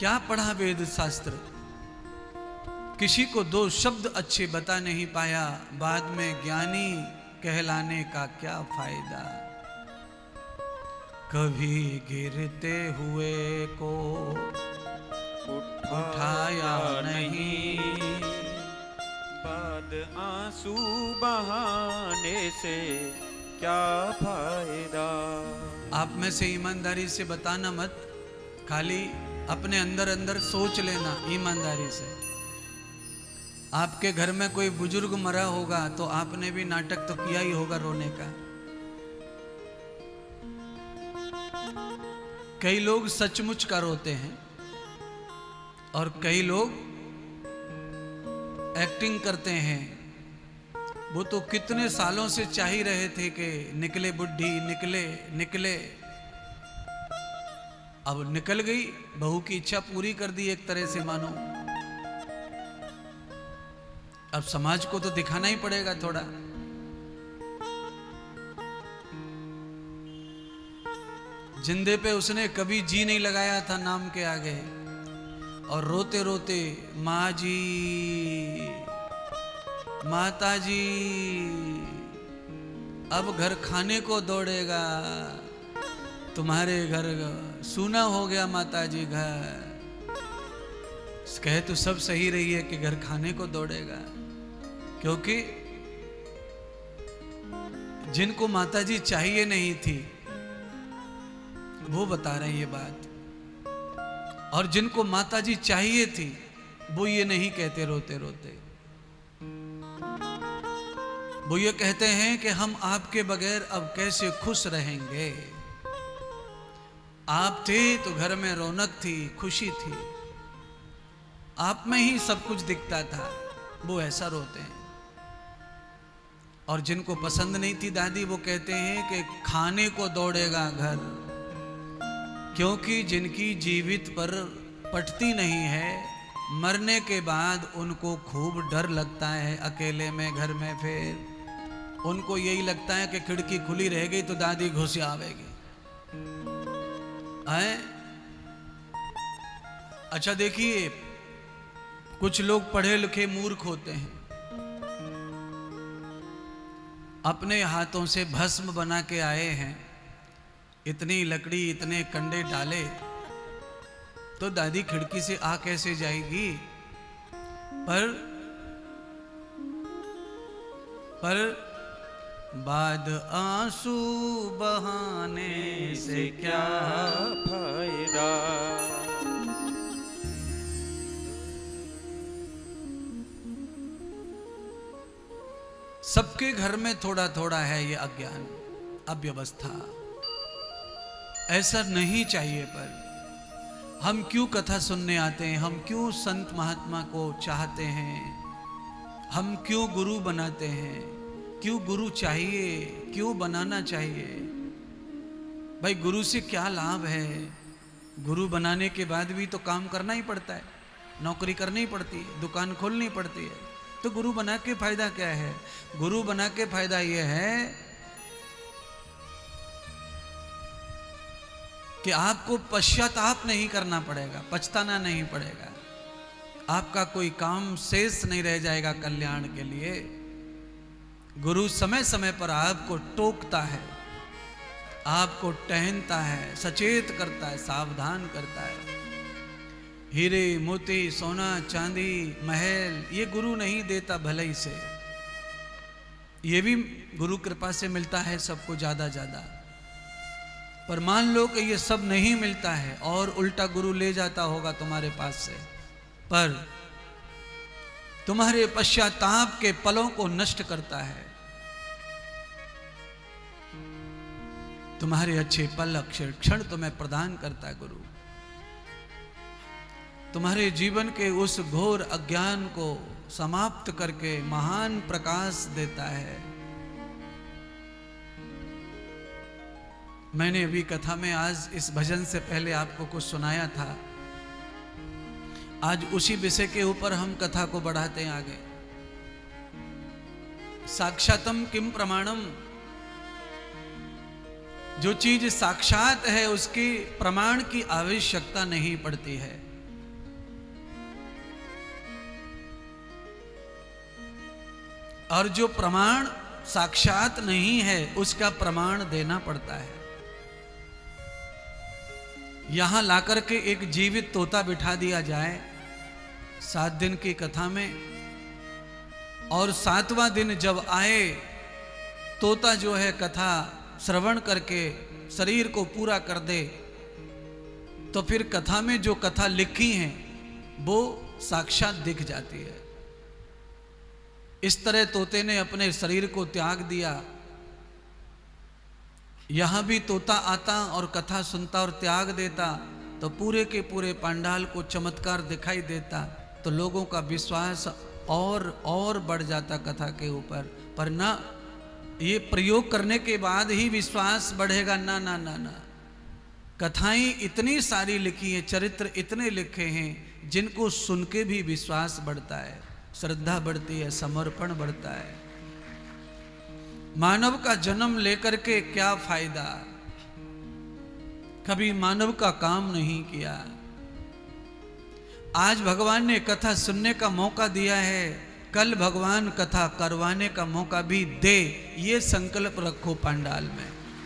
क्या पढ़ा वेद शास्त्र, किसी को दो शब्द अच्छे बता नहीं पाया, बाद में ज्ञानी कहलाने का क्या फायदा। कभी गिरते हुए को उठाया नहीं, बाद आंसू बहाने से क्या फायदा। आप में से ईमानदारी से बताना मत, खाली अपने अंदर अंदर सोच लेना ईमानदारी से। आपके घर में कोई बुजुर्ग मरा होगा तो आपने भी नाटक तो किया ही होगा रोने का। कई लोग सचमुच का रोते हैं और कई लोग एक्टिंग करते हैं। वो तो कितने सालों से चाह ही रहे थे कि निकले बुढ़ी, निकले निकले, अब निकल गई, बहू की इच्छा पूरी कर दी एक तरह से मानो। अब समाज को तो दिखाना ही पड़ेगा थोड़ा। जिंदे पे उसने कभी जी नहीं लगाया था नाम के आगे, और रोते रोते माँ जी, माता जी, अब घर खाने को दौड़ेगा, तुम्हारे घर सूना हो गया माता जी घर। कहे तो सब सही रही है कि घर खाने को दौड़ेगा, क्योंकि जिनको माता जी चाहिए नहीं थी वो बता रहे हैं ये बात, और जिनको माता जी चाहिए थी वो ये नहीं कहते रोते रोते। वो ये कहते हैं कि हम आपके बगैर अब कैसे खुश रहेंगे। आप थे तो घर में रौनक थी, खुशी थी, आप में ही सब कुछ दिखता था, वो ऐसा रोते हैं। और जिनको पसंद नहीं थी दादी, वो कहते हैं कि खाने को दौड़ेगा घर, क्योंकि जिनकी जीवित पर पटती नहीं है, मरने के बाद उनको खूब डर लगता है अकेले में घर में। फिर उनको यही लगता है कि खिड़की खुली रह गई तो दादी घुस आवेगी। अच्छा देखिए, कुछ लोग पढ़े लिखे मूर्ख होते हैं, अपने हाथों से भस्म बना के आए हैं, इतनी लकड़ी इतने कंडे डाले, तो दादी खिड़की से आ कैसे जाएगी। पर बाद आंसू बहाने से क्या फायदा। सबके घर में थोड़ा थोड़ा है ये अज्ञान, अव्यवस्था। ऐसा नहीं चाहिए। पर हम क्यों कथा सुनने आते हैं, हम क्यों संत महात्मा को चाहते हैं, हम क्यों गुरु बनाते हैं, क्यों गुरु चाहिए, क्यों बनाना चाहिए। भाई गुरु से क्या लाभ है। गुरु बनाने के बाद भी तो काम करना ही पड़ता है, नौकरी करनी पड़ती है, दुकान खोलनी पड़ती है, तो गुरु बना के फायदा क्या है। गुरु बना के फायदा यह है कि आपको पश्चाताप नहीं करना पड़ेगा, पछताना नहीं पड़ेगा, आपका कोई काम शेष नहीं रह जाएगा कल्याण के लिए। गुरु समय समय पर आपको टोकता है, आपको टहनता है, सचेत करता है, सावधान करता है। हीरे मोती सोना चांदी महल ये गुरु नहीं देता भलाई से, ये भी गुरु कृपा से मिलता है सबको ज्यादा ज्यादा। पर मान लो कि ये सब नहीं मिलता है और उल्टा गुरु ले जाता होगा तुम्हारे पास से, पर तुम्हारे पश्चाताप के पलों को नष्ट करता है। तुम्हारे अच्छे पल अक्षर क्षण तुम्हें प्रदान करता है गुरु। तुम्हारे जीवन के उस घोर अज्ञान को समाप्त करके महान प्रकाश देता है। मैंने अभी कथा में आज इस भजन से पहले आपको कुछ सुनाया था। आज उसी विषय के ऊपर हम कथा को बढ़ाते हैं आगे। साक्षातम किम प्रमाणम, जो चीज साक्षात है उसकी प्रमाण की आवश्यकता नहीं पड़ती है। और जो प्रमाण साक्षात नहीं है उसका प्रमाण देना पड़ता है। यहां लाकर के एक जीवित तोता बिठा दिया जाए 7 दिन की कथा में, और 7वां दिन जब आए तोता जो है कथा श्रवण करके शरीर को पूरा कर दे, तो फिर कथा में जो कथा लिखी है वो साक्षात दिख जाती है। इस तरह तोते ने अपने शरीर को त्याग दिया। यहां भी तोता आता और कथा सुनता और त्याग देता तो पूरे के पूरे पंडाल को चमत्कार दिखाई देता, तो लोगों का विश्वास और बढ़ जाता कथा के ऊपर। पर ना, ये प्रयोग करने के बाद ही विश्वास बढ़ेगा, ना ना ना ना। कथाएं इतनी सारी लिखी हैं, चरित्र इतने लिखे हैं, जिनको सुन के भी विश्वास बढ़ता है, श्रद्धा बढ़ती है, समर्पण बढ़ता है। मानव का जन्म लेकर के क्या फायदा, कभी मानव का काम नहीं किया। आज भगवान ने कथा सुनने का मौका दिया है, कल भगवान कथा करवाने का मौका भी दे, ये संकल्प रखो पंडाल में।